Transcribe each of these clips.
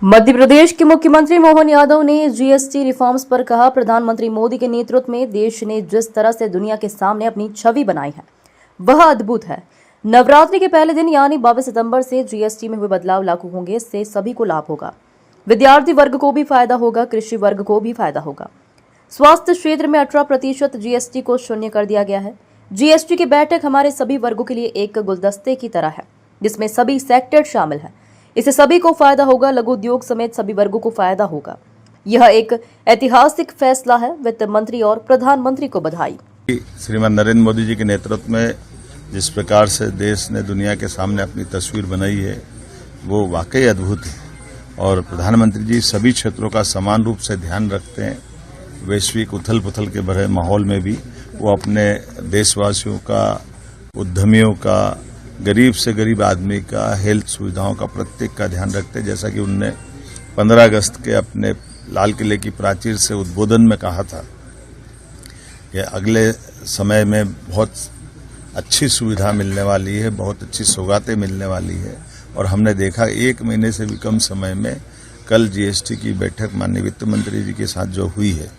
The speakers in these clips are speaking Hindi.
मध्य प्रदेश के मुख्यमंत्री मोहन यादव ने जीएसटी रिफॉर्म्स पर कहा, प्रधानमंत्री मोदी के नेतृत्व में देश ने जिस तरह से दुनिया के सामने अपनी छवि बनाई है वह अद्भुत है। नवरात्रि के पहले दिन यानी 22 सितंबर से जीएसटी में हुए बदलाव लागू होंगे। इससे सभी को लाभ होगा। विद्यार्थी वर्ग को भी फायदा होगा, कृषि वर्ग को भी फायदा होगा। स्वास्थ्य क्षेत्र में 18% जीएसटी को शून्य कर दिया गया है। जीएसटी की बैठक हमारे सभी वर्गों के लिए एक गुलदस्ते की तरह है जिसमें सभी सेक्टर शामिल है। इससे सभी को फायदा होगा, लघु उद्योग समेत सभी वर्गों को फायदा होगा। यह एक ऐतिहासिक फैसला है। वित्त मंत्री और प्रधानमंत्री को बधाई। श्रीमान नरेंद्र मोदी जी के नेतृत्व में जिस प्रकार से देश ने दुनिया के सामने अपनी तस्वीर बनाई है वो वाकई अद्भुत है और प्रधानमंत्री जी सभी क्षेत्रों का समान रूप से ध्यान रखते हैं। वैश्विक उथल पुथल के भरे माहौल में भी वो अपने देशवासियों का, उद्यमियों का, गरीब से गरीब आदमी का, हेल्थ सुविधाओं का, प्रत्येक का ध्यान रखते हैं। जैसा कि उनने 15 अगस्त के अपने लाल किले की प्राचीर से उद्बोधन में कहा था कि अगले समय में बहुत अच्छी सुविधा मिलने वाली है, बहुत अच्छी सौगातें मिलने वाली है। और हमने देखा 1 महीने से भी कम समय में कल जीएसटी की बैठक माननीय वित्त मंत्री जी के साथ जो हुई है,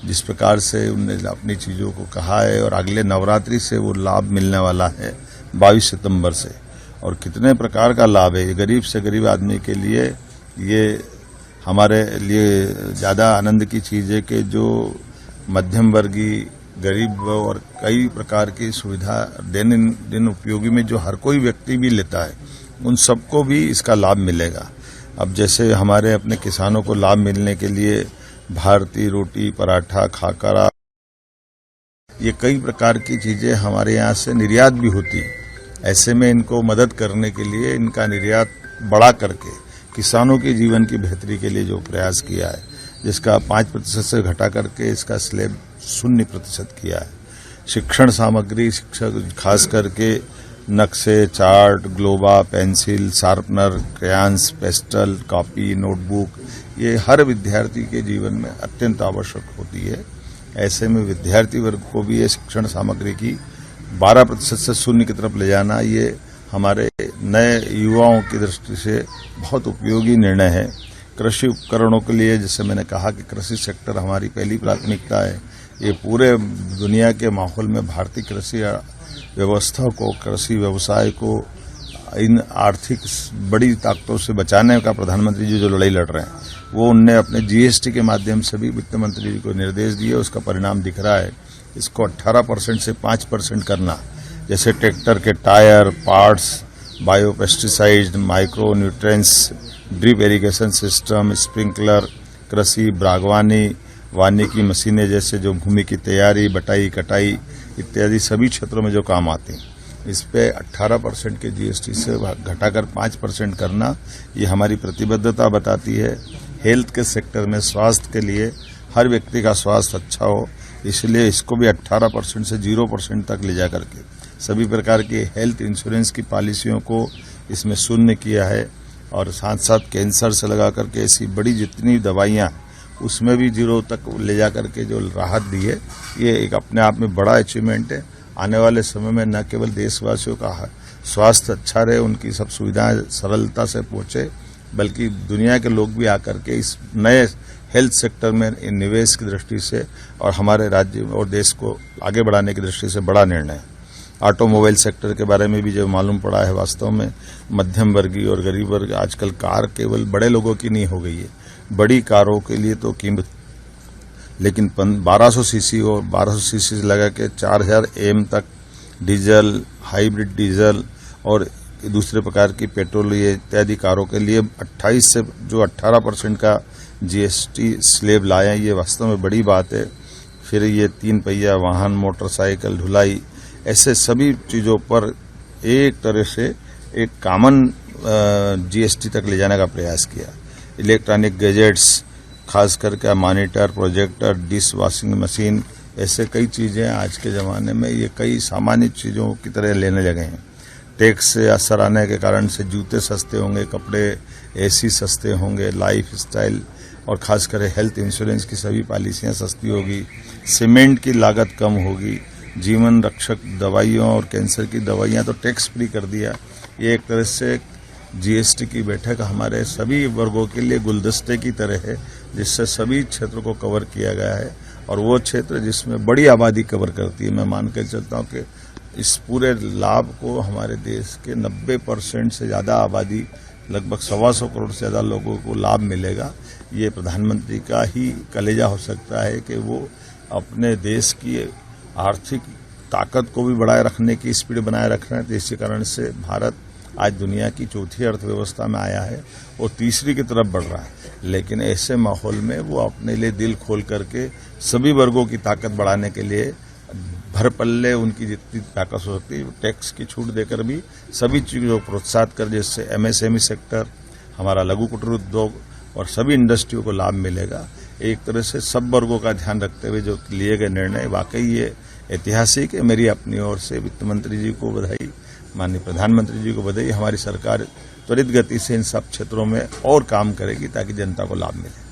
जिस प्रकार से उनने अपनी चीज़ों को कहा है और अगले नवरात्रि से वो लाभ मिलने वाला है 22 सितंबर से। और कितने प्रकार का लाभ है, गरीब से गरीब आदमी के लिए ये हमारे लिए ज़्यादा आनंद की चीज़ है कि जो मध्यम वर्गीय, गरीब और कई प्रकार की सुविधा दिन उपयोगी में जो हर कोई व्यक्ति भी लेता है, उन सबको भी इसका लाभ मिलेगा। अब जैसे हमारे अपने किसानों को लाभ मिलने के लिए भारतीय रोटी, पराठा, खाकरा, ये कई प्रकार की चीजें हमारे यहाँ से निर्यात भी होती है। ऐसे में इनको मदद करने के लिए इनका निर्यात बढ़ा करके किसानों के जीवन की बेहतरी के लिए जो प्रयास किया है, जिसका 5% से घटा करके इसका स्लैब 0% किया है। शिक्षण सामग्री, शिक्षक खास करके नक्शे, chart, globe, pencil, sharpener, crayons, pastel, copy, notebook, ये हर विद्यार्थी के जीवन में अत्यंत आवश्यक होती है। ऐसे में विद्यार्थी वर्ग को भी ये शिक्षण सामग्री की 12% से 0 की तरफ ले जाना, ये हमारे नए युवाओं की दृष्टि से बहुत उपयोगी निर्णय है। कृषि उपकरणों के लिए जैसे मैंने कहा कि कृषि सेक्टर हमारी पहली प्राथमिकता है। ये पूरे दुनिया के माहौल में भारतीय कृषि व्यवस्था को, कृषि व्यवसाय को इन आर्थिक बड़ी ताकतों से बचाने का प्रधानमंत्री जी जो लड़ाई लड़ रहे हैं, वो उनने अपने जीएसटी के माध्यम से भी वित्त मंत्री जी को निर्देश दिए। उसका परिणाम दिख रहा है। इसको 18% से 5% करना, जैसे ट्रैक्टर के tyre, parts, biopesticide, micro nutrients, drip irrigation system, sprinkler, कृषि, बागवानी, वानिकी मशीनें जैसे जो भूमि की तैयारी, बटाई, कटाई इत्यादि सभी क्षेत्रों में जो काम आते हैं, इस पे 18% के जीएसटी से घटाकर 5% करना, ये हमारी प्रतिबद्धता बताती है। हेल्थ के सेक्टर में स्वास्थ्य के लिए हर व्यक्ति का स्वास्थ्य अच्छा हो, इसलिए इसको भी 18% से 0% तक ले जा करके सभी प्रकार की हेल्थ इंश्योरेंस की पॉलिसियों को इसमें शून्य किया है। और साथ साथ कैंसर से लगा करके ऐसी बड़ी जितनी दवाइयाँ उसमें भी 0 तक ले जा करके जो राहत दी है, ये एक अपने आप में बड़ा अचीवमेंट है। आने वाले समय में न केवल देशवासियों का स्वास्थ्य अच्छा रहे, उनकी सब सुविधाएं सरलता से पहुंचे, बल्कि दुनिया के लोग भी आकर के इस नए हेल्थ सेक्टर में निवेश की दृष्टि से और हमारे राज्य और देश को आगे बढ़ाने की दृष्टि से बड़ा निर्णय है। ऑटोमोबाइल सेक्टर के बारे में भी जो मालूम पड़ा है, वास्तव में मध्यम वर्गीय और गरीब वर्ग आजकल कार केवल बड़े लोगों की नहीं हो गई है। बड़ी कारों के लिए तो कीमत, लेकिन 1200 सीसी और 1200 सीसी से लगा के 4000 एम तक डीजल, हाइब्रिड डीजल और दूसरे प्रकार की पेट्रोल इत्यादि कारों के लिए 28 से जो 18% का जीएसटी स्लैब लाए, ये वास्तव में बड़ी बात है। फिर ये 3 पहिया वाहन, मोटरसाइकिल, ढुलाई, ऐसे सभी चीज़ों पर एक तरह से एक कॉमन जीएसटी तक ले जाने का प्रयास किया। इलेक्ट्रॉनिक गैजेट्स, खास करके monitor, projector, dish washing machine, ऐसे कई चीज़ें आज के ज़माने में ये कई सामान्य चीज़ों की तरह लेने लगे हैं। टैक्स से असर आने के कारण से जूते सस्ते होंगे, कपड़े, एसी सस्ते होंगे, लाइफ स्टाइल और खासकर हेल्थ इंश्योरेंस की सभी पॉलिसियाँ सस्ती होगी, सीमेंट की लागत कम होगी, जीवन रक्षक दवाइयों और कैंसर की दवाइयाँ तो टैक्स फ्री कर दिया। ये एक तरह से जीएसटी की बैठक हमारे सभी वर्गों के लिए गुलदस्ते की तरह है, जिससे सभी क्षेत्रों को कवर किया गया है। और वो क्षेत्र जिसमें बड़ी आबादी कवर करती है, मैं मान कर चलता हूं कि इस पूरे लाभ को हमारे देश के 90% से ज्यादा आबादी, लगभग 125 करोड़ से ज्यादा लोगों को लाभ मिलेगा। ये प्रधानमंत्री का ही कलेजा हो सकता है कि वो अपने देश की आर्थिक ताकत को भी बढ़ाए रखने की स्पीड बनाए रख रहे हैं। तो इसी कारण से भारत आज दुनिया की चौथी अर्थव्यवस्था में आया है और तीसरी की तरफ बढ़ रहा है। लेकिन ऐसे माहौल में वो अपने लिए दिल खोल करके सभी वर्गों की ताकत बढ़ाने के लिए भर पल्ले उनकी जितनी ताकत हो सकती है टैक्स की छूट देकर भी सभी चीजों को प्रोत्साहित कर, जिससे एमएसएमई सेक्टर, हमारा लघु कुटीर उद्योग और सभी इंडस्ट्रियों को लाभ मिलेगा। एक तरह से सब वर्गों का ध्यान रखते हुए जो लिए गए निर्णय वाकई ये ऐतिहासिक है। मेरी अपनी ओर से वित्त मंत्री जी को बधाई, माननीय प्रधानमंत्री जी को बधाई। हमारी सरकार त्वरित गति से इन सब क्षेत्रों में और काम करेगी ताकि जनता को लाभ मिले।